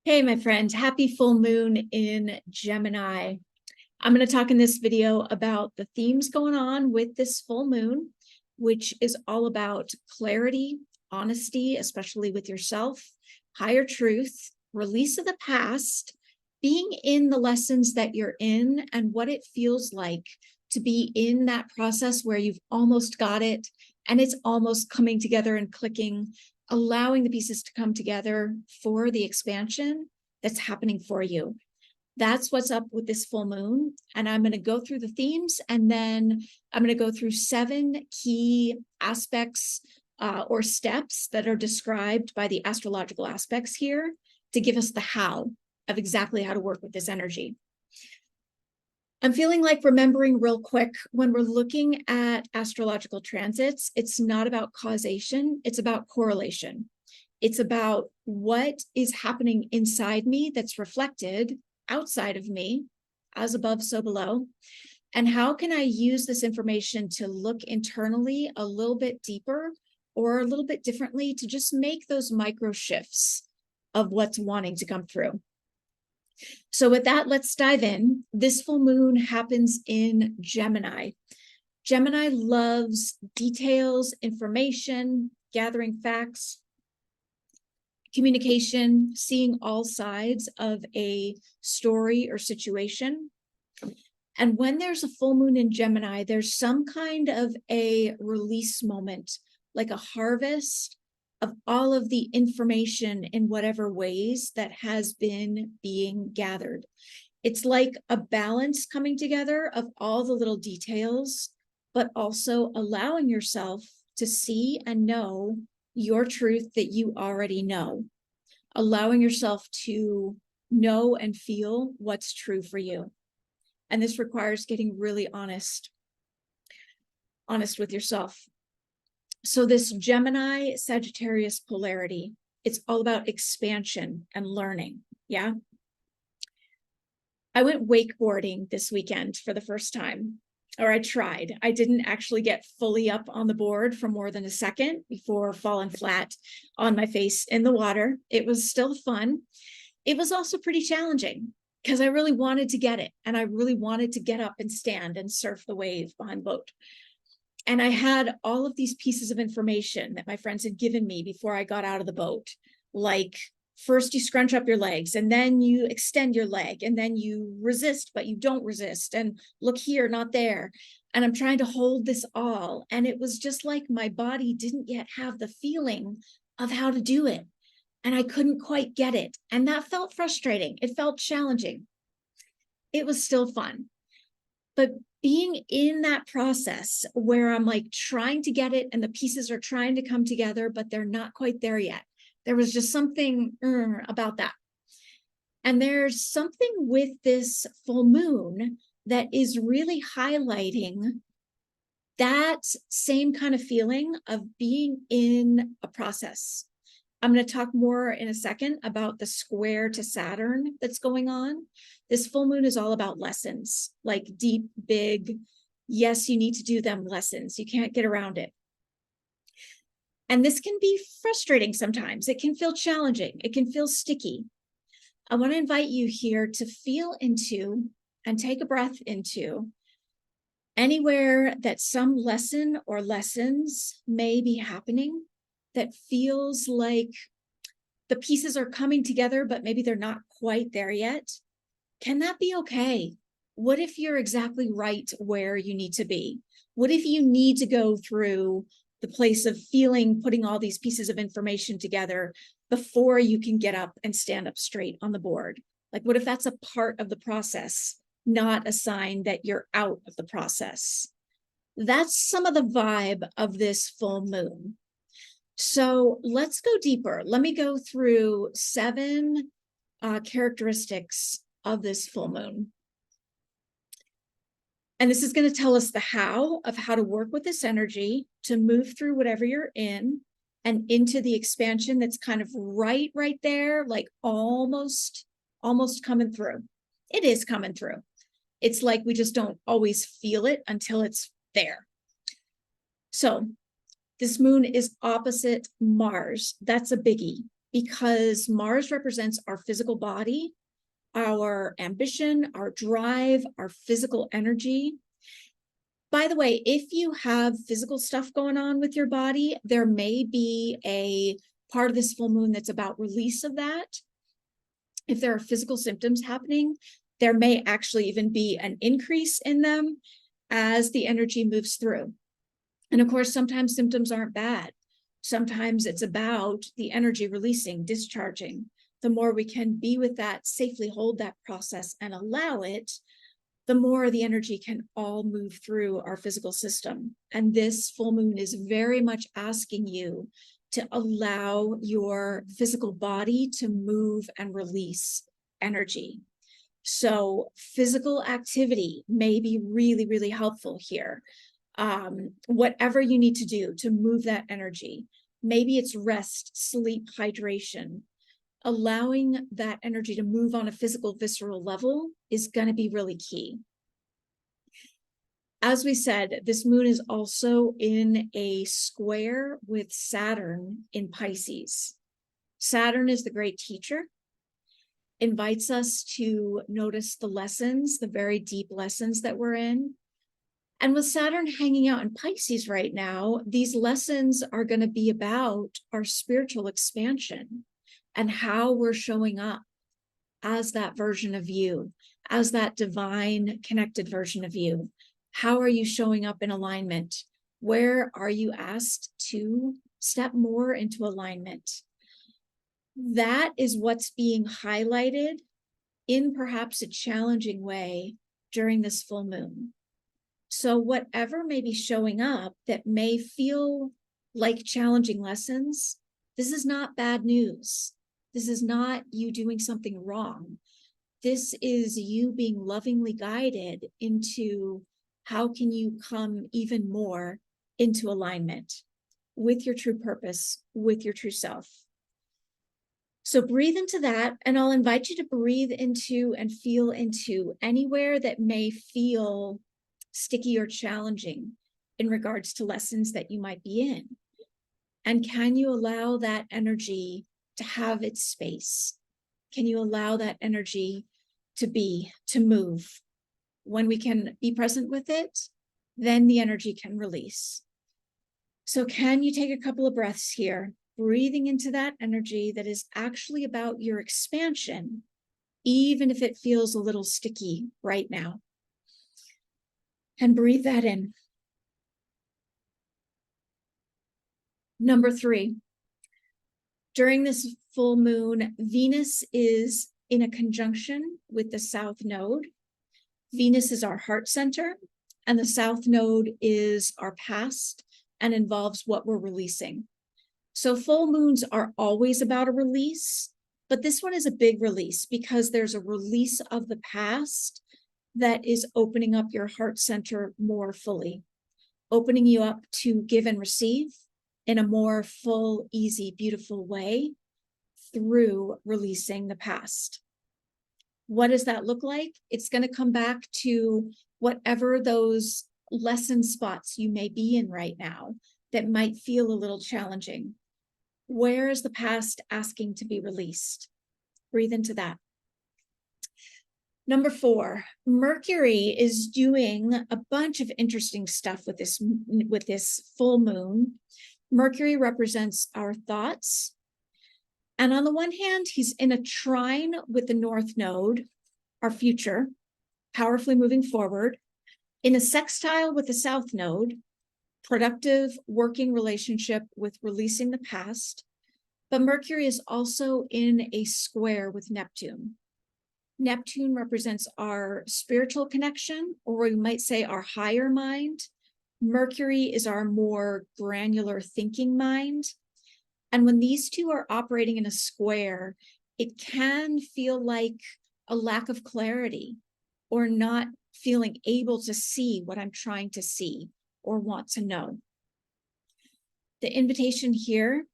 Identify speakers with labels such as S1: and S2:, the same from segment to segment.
S1: Hey, my friend, happy full moon in Gemini. I'm going to talk in this video about the themes going on with this full moon, which is all about clarity, honesty, especially with yourself, higher truth, release of the past, being in the lessons that you're in, and what it feels like to be in that process where you've almost got it and it's almost coming together and clicking, allowing the pieces to come together for the expansion that's happening for you. That's what's up with this full moon. And I'm going to go through the themes, and then I'm going to go through 7 key aspects or steps that are described by the astrological aspects here to give us the how of exactly how to work with this energy. I'm feeling like remembering real quick, when we're looking at astrological transits, it's not about causation, it's about correlation. It's about what is happening inside me that's reflected outside of me, as above, so below. And how can I use this information to look internally a little bit deeper or a little bit differently to just make those micro shifts of what's wanting to come through. So with that, let's dive in. This full moon happens in Gemini. Gemini loves details, information, gathering facts, communication, seeing all sides of a story or situation. And when there's a full moon in Gemini, there's some kind of a release moment, like a harvest of all of the information in whatever ways that has been being gathered. It's like a balance coming together of all the little details, but also allowing yourself to see and know your truth that you already know, allowing yourself to know and feel what's true for you. And this requires getting really honest with yourself. So this Gemini Sagittarius polarity, it's all about expansion and learning. Yeah. I went wakeboarding this weekend for the first time, or I tried. I didn't actually get fully up on the board for more than a second before falling flat on my face in the water. It was still fun. It was also pretty challenging because I really wanted to get it. And I really wanted to get up and stand and surf the wave behind the boat. And I had all of these pieces of information that my friends had given me before I got out of the boat. Like, first you scrunch up your legs, and then you extend your leg, and then you resist, but you don't resist. And look here, not there. And I'm trying to hold this all. And it was just like my body didn't yet have the feeling of how to do it. And I couldn't quite get it. And that felt frustrating. It felt challenging. It was still fun. But being in that process where I'm like trying to get it and the pieces are trying to come together, but they're not quite there yet. There was just something about that. And there's something with this full moon that is really highlighting that same kind of feeling of being in a process. I'm going to talk more in a second about the square to Saturn that's going on. This full moon is all about lessons, like deep, big, yes, you need to do them lessons. You can't get around it. And this can be frustrating sometimes. It can feel challenging. It can feel sticky. I want to invite you here to feel into and take a breath into anywhere that some lesson or lessons may be happening that feels like the pieces are coming together, but maybe they're not quite there yet. Can that be okay? What if you're exactly right where you need to be? What if you need to go through the place of feeling, putting all these pieces of information together before you can get up and stand up straight on the board? Like, what if that's a part of the process, not a sign that you're out of the process? That's some of the vibe of this full moon. So let's go deeper. Let me go through 7 characteristics of this full moon. And this is going to tell us the how of how to work with this energy to move through whatever you're in and into the expansion that's kind of right there, like almost coming through. It is coming through. It's like we just don't always feel it until it's there. So this moon is opposite Mars. That's a biggie because Mars represents our physical body, our ambition, our drive, our physical energy. By the way, if you have physical stuff going on with your body, there may be a part of this full moon that's about release of that. If there are physical symptoms happening, there may actually even be an increase in them as the energy moves through. And of course, sometimes symptoms aren't bad. Sometimes it's about the energy releasing, discharging. The more we can be with that, safely hold that process and allow it, the more the energy can all move through our physical system. And this full moon is very much asking you to allow your physical body to move and release energy. So physical activity may be really, really helpful here. Whatever you need to do to move that energy. Maybe it's rest, sleep, hydration. Allowing that energy to move on a physical, visceral level is going to be really key. As we said, this moon is also in a square with Saturn in Pisces. Saturn is the great teacher, invites us to notice the lessons, the very deep lessons that we're in. And with Saturn hanging out in Pisces right now, these lessons are going to be about our spiritual expansion and how we're showing up as that version of you, as that divine connected version of you. How are you showing up in alignment? Where are you asked to step more into alignment? That is what's being highlighted in perhaps a challenging way during this full moon. So whatever may be showing up that may feel like challenging lessons, this is not bad news. This is not you doing something wrong. This is you being lovingly guided into how can you come even more into alignment with your true purpose, with your true self. So breathe into that, and I'll invite you to breathe into and feel into anywhere that may feel sticky or challenging in regards to lessons that you might be in. And can you allow that energy to have its space? Can you allow that energy to be, to move? When we can be present with it, then the energy can release. So can you take a couple of breaths here, breathing into that energy that is actually about your expansion, even if it feels a little sticky right now. And breathe that in. Number 3, during this full moon, Venus is in a conjunction with the South Node. Venus is our heart center, and the South Node is our past and involves what we're releasing. So full moons are always about a release, but this one is a big release because there's a release of the past that is opening up your heart center more fully, opening you up to give and receive in a more full, easy, beautiful way through releasing the past. What does that look like? It's going to come back to whatever those lesson spots you may be in right now that might feel a little challenging. Where is the past asking to be released? Breathe into that. Number 4, Mercury is doing a bunch of interesting stuff with this full moon. Mercury represents our thoughts. And on the one hand, he's in a trine with the North Node, our future, powerfully moving forward, in a sextile with the South Node, productive working relationship with releasing the past. But Mercury is also in a square with Neptune. Neptune represents our spiritual connection, or we might say our higher mind. Mercury is our more granular thinking mind. And when these two are operating in a square, it can feel like a lack of clarity or not feeling able to see what I'm trying to see or want to know. The invitation here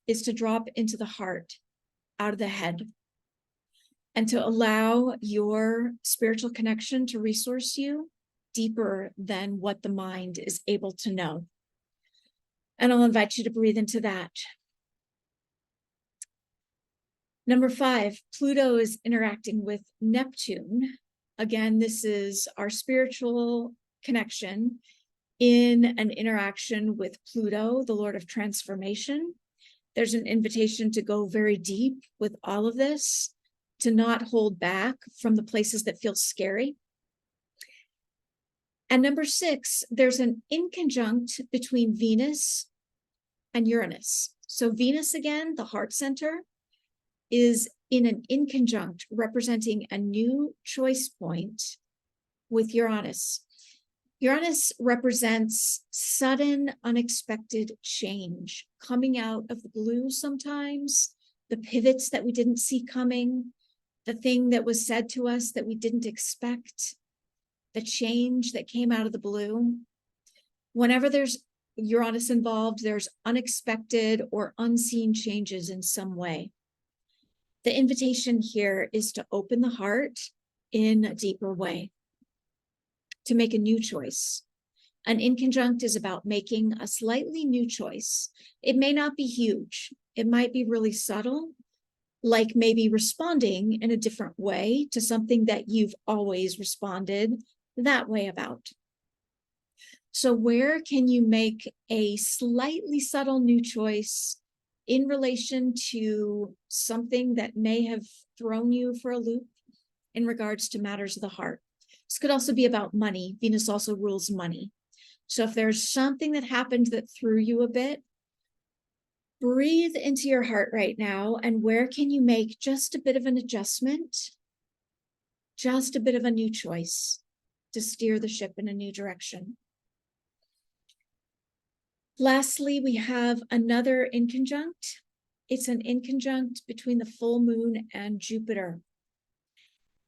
S1: is to drop into the heart, out of the head, and to allow your spiritual connection to resource you deeper than what the mind is able to know. And I'll invite you to breathe into that. Number 5, Pluto is interacting with Neptune. Again, this is our spiritual connection in an interaction with Pluto, the Lord of transformation. There's an invitation to go very deep with all of this, to not hold back from the places that feel scary. And number 6, there's an inconjunct between Venus and Uranus. So Venus, again, the heart center, is in an inconjunct representing a new choice point with Uranus. Uranus represents sudden, unexpected change, coming out of the blue sometimes, the pivots that we didn't see coming, the thing that was said to us that we didn't expect, the change that came out of the blue. Whenever there's Uranus involved, there's unexpected or unseen changes in some way. The invitation here is to open the heart in a deeper way, to make a new choice. An inconjunct is about making a slightly new choice. It may not be huge. It might be really subtle, like maybe responding in a different way to something that you've always responded that way about. So where can you make a slightly subtle new choice in relation to something that may have thrown you for a loop in regards to matters of the heart? This could also be about money. Venus also rules money. So if there's something that happened that threw you a bit, breathe into your heart right now. And where can you make just a bit of an adjustment, just a bit of a new choice to steer the ship in a new direction? Lastly, we have another inconjunct. It's an inconjunct between the full moon and Jupiter.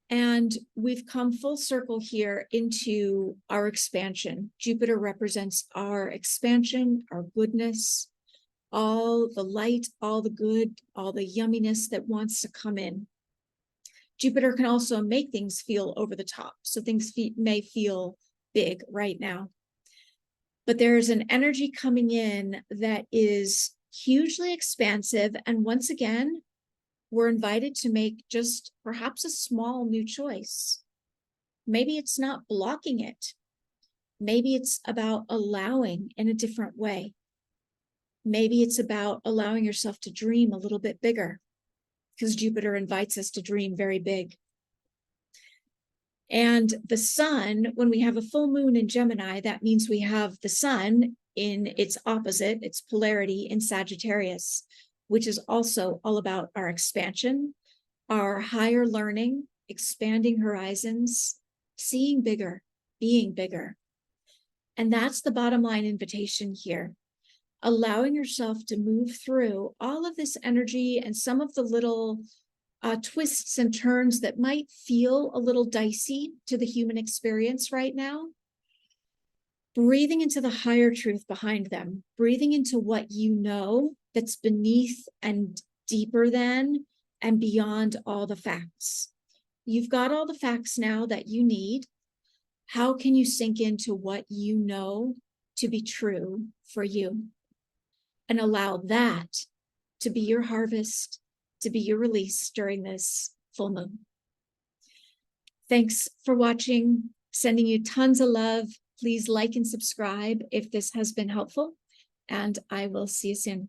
S1: And we've come full circle here into our expansion. Jupiter represents our expansion, our goodness, all the light, all the good, all the yumminess that wants to come in. Jupiter can also make things feel over the top. So things may feel big right now. But there is an energy coming in that is hugely expansive. And once again, we're invited to make just perhaps a small new choice. Maybe it's not blocking it. Maybe it's about allowing in a different way. Maybe it's about allowing yourself to dream a little bit bigger, because Jupiter invites us to dream very big. And the sun, when we have a full moon in Gemini, that means we have the sun in its opposite, its polarity in Sagittarius, which is also all about our expansion, our higher learning, expanding horizons, seeing bigger, being bigger. And that's the bottom line invitation here. Allowing yourself to move through all of this energy and some of the little twists and turns that might feel a little dicey to the human experience right now. Breathing into the higher truth behind them, breathing into what you know that's beneath and deeper than and beyond all the facts. You've got all the facts now that you need. How can you sink into what you know to be true for you? And allow that to be your harvest, to be your release during this full moon. Thanks for watching. Sending you tons of love. Please like and subscribe if this has been helpful, and I will see you soon.